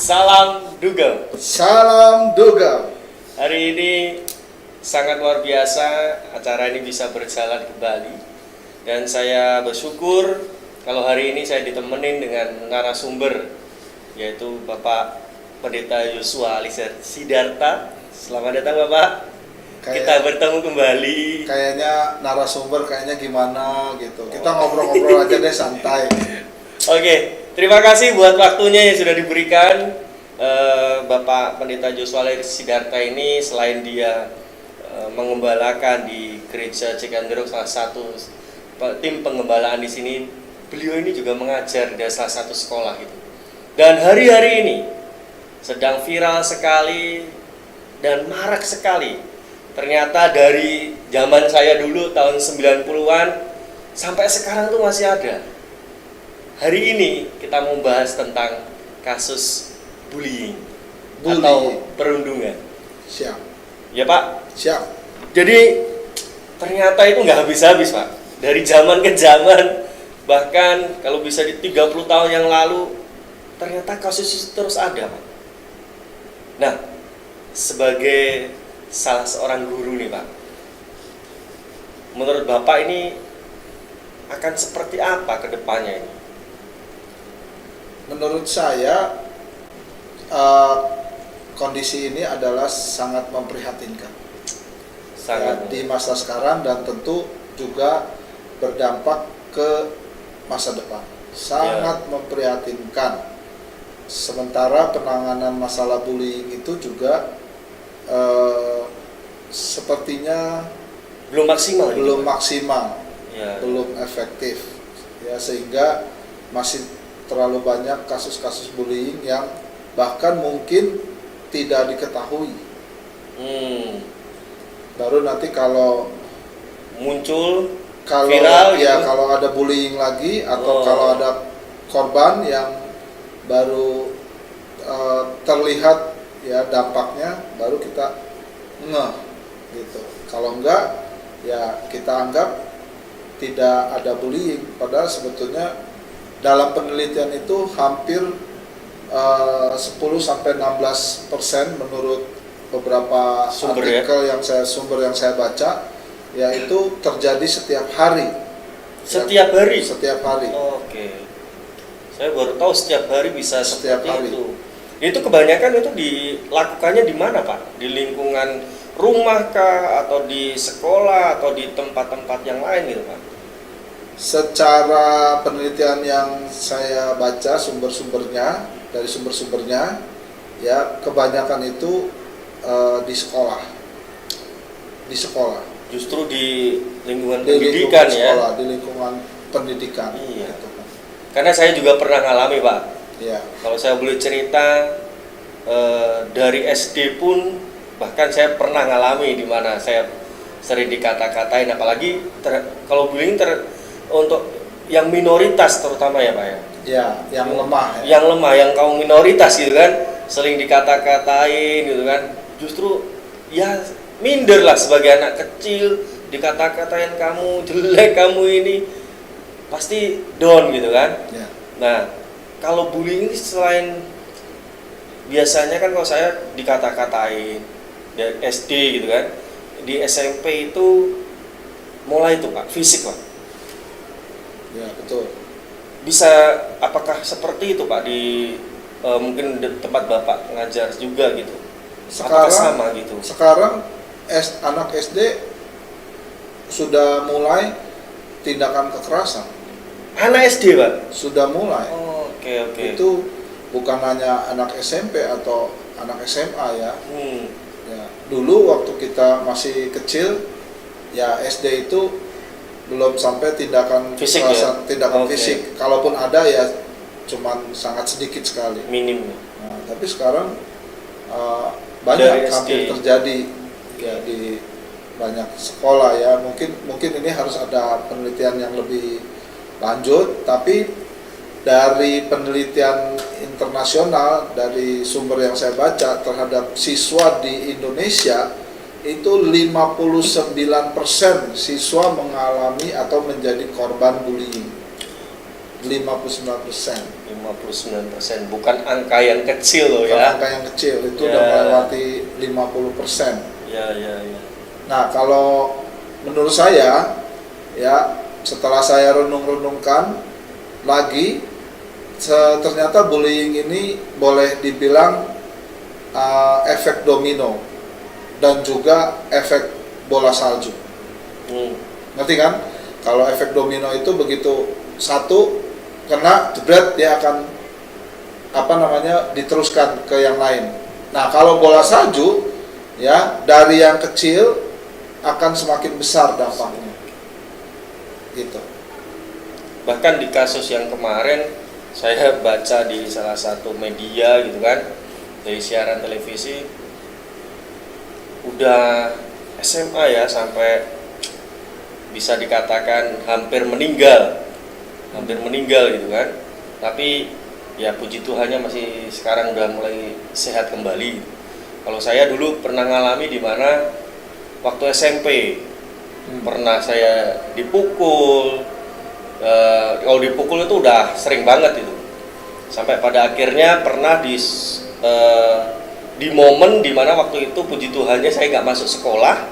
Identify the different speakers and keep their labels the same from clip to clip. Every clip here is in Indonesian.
Speaker 1: Salam Dugem.
Speaker 2: Salam Dugem.
Speaker 1: Hari ini sangat luar biasa acara ini bisa berjalan kembali. Dan saya bersyukur kalau hari ini saya ditemenin dengan narasumber, yaitu Bapak Pendeta Yosua Alisher Sidarta. Selamat datang Bapak. Kita bertemu kembali.
Speaker 2: Kayaknya narasumber kayaknya gimana gitu. Kita ngobrol-ngobrol aja deh, santai.
Speaker 1: Oke, terima kasih buat waktunya yang sudah diberikan. Bapak Pendeta Yosua Alisher Sidarta ini selain dia mengembalakan di gereja Ciganjur, salah satu tim pengembalaan di sini, beliau ini juga mengajar di salah satu sekolah gitu. Dan hari-hari ini sedang viral sekali dan marak sekali. Ternyata dari zaman saya dulu tahun 90-an sampai sekarang tuh masih ada. Hari ini kita mau bahas tentang kasus bullying atau perundungan.
Speaker 2: Siap.
Speaker 1: Ya Pak?
Speaker 2: Siap.
Speaker 1: Jadi ternyata itu nggak habis-habis Pak. Dari zaman ke zaman, bahkan kalau bisa di 30 tahun yang lalu, ternyata kasus itu terus ada Pak. Nah, sebagai salah seorang guru nih Pak, menurut Bapak ini akan seperti apa ke depannya ini?
Speaker 2: Menurut saya kondisi ini adalah sangat memprihatinkan
Speaker 1: Sangat
Speaker 2: di masa sekarang dan tentu juga berdampak ke masa depan. Sangat memprihatinkan. Sementara penanganan masalah bullying itu juga sepertinya
Speaker 1: belum maksimal. Ya.
Speaker 2: Belum efektif. Ya, sehingga masih terlalu banyak kasus-kasus bullying yang bahkan mungkin tidak diketahui. Baru nanti kalau
Speaker 1: muncul
Speaker 2: viral
Speaker 1: gitu.
Speaker 2: Ya, kalau ada bullying lagi atau kalau ada korban yang baru terlihat ya dampaknya, baru kita ngeh gitu. Kalau enggak ya kita anggap tidak ada bullying, padahal sebetulnya dalam penelitian itu hampir 10-16% menurut beberapa artikel yang saya baca, yaitu terjadi setiap hari.
Speaker 1: Setiap hari?
Speaker 2: Setiap hari.
Speaker 1: Oke. Saya baru tahu setiap hari bisa
Speaker 2: setiap hari.
Speaker 1: Itu kebanyakan itu dilakukannya di mana Pak? Di lingkungan rumah kah, atau di sekolah, atau di tempat-tempat yang lain gitu Pak?
Speaker 2: Secara penelitian yang saya baca dari sumber-sumbernya, ya kebanyakan itu di sekolah.
Speaker 1: Justru di lingkungan pendidikan
Speaker 2: sekolah, di lingkungan pendidikan.
Speaker 1: Iya.
Speaker 2: Gitu.
Speaker 1: Karena saya juga pernah ngalami Pak.
Speaker 2: Iya.
Speaker 1: Kalau saya boleh cerita, dari SD pun bahkan saya pernah ngalami di mana saya sering dikata-katain, apalagi kalau bullying untuk yang minoritas terutama ya Pak ya.
Speaker 2: Ya, yang lemah.
Speaker 1: Yang lemah, yang kaum minoritas gitu kan, sering dikata-katain gitu kan. Justru ya minder lah sebagai anak kecil, dikata-katain kamu jelek, kamu ini pasti down gitu kan.
Speaker 2: Ya.
Speaker 1: Nah, kalau bullying ini selain biasanya kan kalau saya dikata-katain dari SD gitu kan, di SMP itu mulai itu Pak, fisik Pak.
Speaker 2: Ya, betul.
Speaker 1: Bisa apakah seperti itu Pak di mungkin di tempat Bapak ngajar juga gitu? Apakah sama gitu?
Speaker 2: Sekarang anak SD sudah mulai tindakan kekerasan.
Speaker 1: Anak SD Pak?
Speaker 2: Sudah mulai.
Speaker 1: Oke.
Speaker 2: Itu bukan hanya anak SMP atau anak SMA ya. Ya. Dulu waktu kita masih kecil, ya SD itu belum sampai tindakan
Speaker 1: fisik
Speaker 2: kekerasan, tindakan fisik. Kalaupun ada ya cuman sangat sedikit sekali.
Speaker 1: Minim.
Speaker 2: Nah, tapi sekarang banyak hampir terjadi ya di banyak sekolah ya. Mungkin ini harus ada penelitian yang lebih lanjut, tapi dari penelitian internasional, dari sumber yang saya baca terhadap siswa di Indonesia, itu 59% siswa mengalami atau menjadi korban bullying. 59%.
Speaker 1: 59%, bukan angka yang kecil loh
Speaker 2: Bukan
Speaker 1: ya.
Speaker 2: angka yang kecil, itu
Speaker 1: Ya.
Speaker 2: udah melewati 50%.
Speaker 1: Ya, ya, ya.
Speaker 2: Nah, kalau menurut saya, ya setelah saya renung-renungkan lagi, ternyata bullying ini boleh dibilang efek domino dan juga efek bola salju. Ngerti kan? Kalau efek domino itu begitu satu kena jebret, dia akan diteruskan ke yang lain. Nah, kalau bola salju ya dari yang kecil akan semakin besar dampaknya. Gitu.
Speaker 1: Bahkan di kasus yang kemarin saya baca di salah satu media gitu kan, dari siaran televisi, udah SMA ya, sampai bisa dikatakan hampir meninggal gitu kan. Tapi ya puji Tuhannya masih sekarang udah mulai sehat kembali. Kalau saya dulu pernah ngalami di mana waktu SMP pernah saya dipukul. Kalau dipukul itu udah sering banget itu. Sampai pada akhirnya pernah di momen dimana waktu itu puji Tuhannya saya nggak masuk sekolah,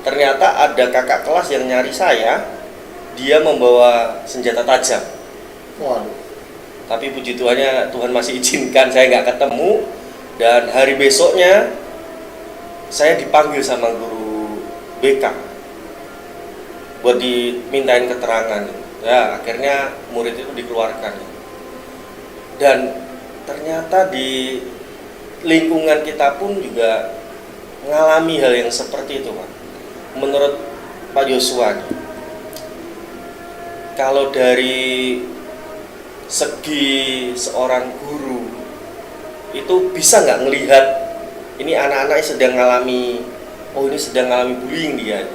Speaker 1: ternyata ada kakak kelas yang nyari saya, dia membawa senjata tajam.
Speaker 2: Waduh.
Speaker 1: Tapi puji Tuhannya, Tuhan masih izinkan saya nggak ketemu, dan hari besoknya saya dipanggil sama guru BK buat dimintain keterangan. Ya akhirnya murid itu dikeluarkan. Dan ternyata di lingkungan kita pun juga mengalami hal yang seperti itu, Pak. Menurut Pak Joshua, kalau dari segi seorang guru itu bisa nggak melihat ini anak-anak sedang mengalami, oh ini sedang mengalami bullying dia,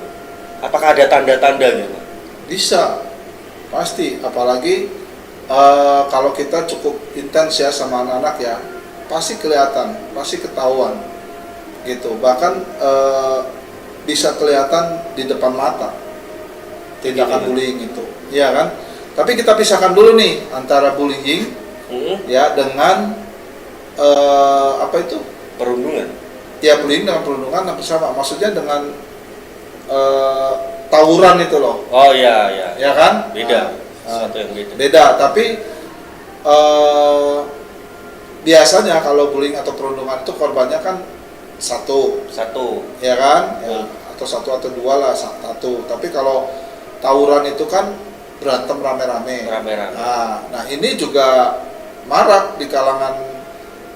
Speaker 1: apakah ada tanda-tanda gitu?
Speaker 2: Bisa, pasti. Apalagi kalau kita cukup intens ya sama anak-anak ya, pasti kelihatan, pasti ketahuan gitu. Bahkan bisa kelihatan di depan mata tindakan bullying itu, ya kan? Tapi kita pisahkan dulu nih antara bullying ya dengan
Speaker 1: Perundungan.
Speaker 2: Ya, bullying dengan perundungan hampir sama. Maksudnya dengan tawuran itu loh.
Speaker 1: Oh iya, iya.
Speaker 2: Ya kan?
Speaker 1: Beda. Sesuatu yang beda.
Speaker 2: Beda, tapi biasanya kalau bullying atau perundungan itu korbannya kan satu, ya kan? Ya, atau satu atau dua lah, satu. Tapi kalau tawuran itu kan berantem rame-rame. Nah, ini juga marak di kalangan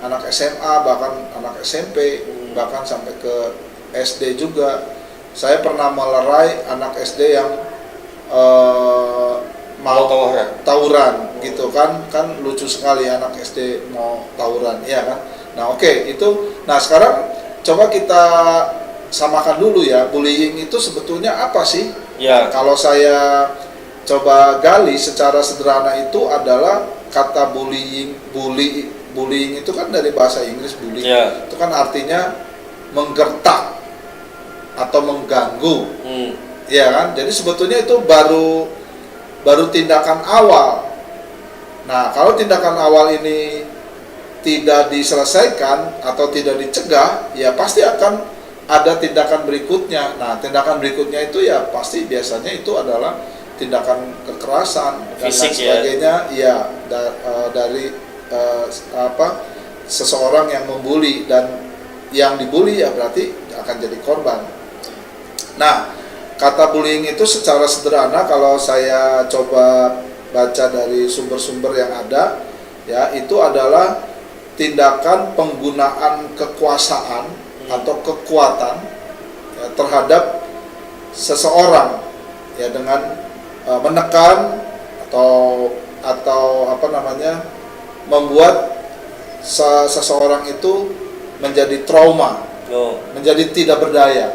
Speaker 2: anak SMA, bahkan anak SMP, bahkan sampai ke SD juga. Saya pernah melerai anak SD yang mau tawuran gitu kan lucu sekali anak SD mau tawuran, ya kan. Nah, oke, itu. Nah, sekarang coba kita samakan dulu ya, bullying itu sebetulnya apa sih?
Speaker 1: Ya.
Speaker 2: Kalau saya coba gali secara sederhana, itu adalah kata bullying itu kan dari bahasa Inggris bullying.
Speaker 1: Ya.
Speaker 2: Itu kan artinya menggertak atau mengganggu. Ya kan? Jadi sebetulnya itu baru tindakan awal. Nah, kalau tindakan awal ini tidak diselesaikan atau tidak dicegah, ya pasti akan ada tindakan berikutnya. Nah, tindakan berikutnya itu ya pasti biasanya itu adalah tindakan kekerasan dan lain sebagainya, ya dari seseorang yang membuli, dan yang dibully ya berarti akan jadi korban. Nah, kata bullying itu secara sederhana kalau saya coba baca dari sumber-sumber yang ada, ya itu adalah tindakan penggunaan kekuasaan atau kekuatan ya, terhadap seseorang ya, dengan menekan atau membuat seseorang itu menjadi trauma, menjadi tidak berdaya.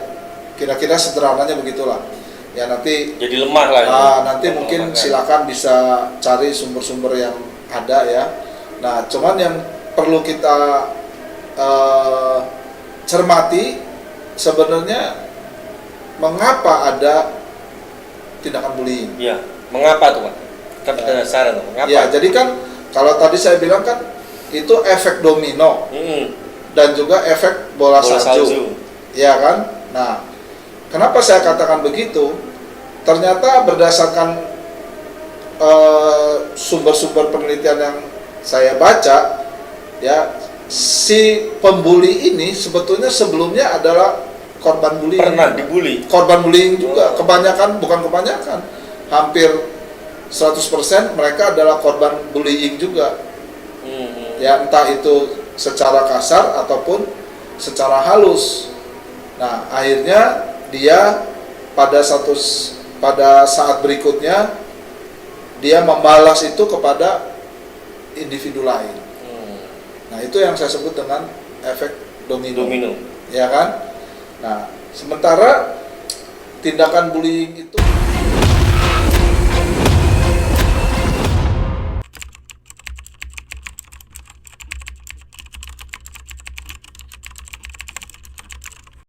Speaker 2: Kira-kira sederhananya begitulah. Ya, nanti
Speaker 1: jadi lemah lah.
Speaker 2: Nanti mungkin silakan bisa cari sumber-sumber yang ada ya. Nah, cuman yang perlu kita cermati sebenarnya mengapa ada tindakan bullying.
Speaker 1: Ya, mengapa tuh, Pak? Penasaran, mengapa?
Speaker 2: Ya, jadi kan kalau tadi saya bilang kan itu efek domino dan juga efek bola salju. Ya kan? Nah, kenapa saya katakan begitu? Ternyata berdasarkan sumber-sumber penelitian yang saya baca, ya, si pembuli ini sebetulnya sebelumnya adalah korban bullying.
Speaker 1: Pernah dibully?
Speaker 2: Korban bullying juga, bukan kebanyakan, hampir 100% mereka adalah korban bullying juga. Ya, entah itu secara kasar ataupun secara halus. Nah, akhirnya dia pada saat berikutnya dia membalas itu kepada individu lain. Nah, itu yang saya sebut dengan efek domino. Ya kan? Nah, sementara tindakan bullying itu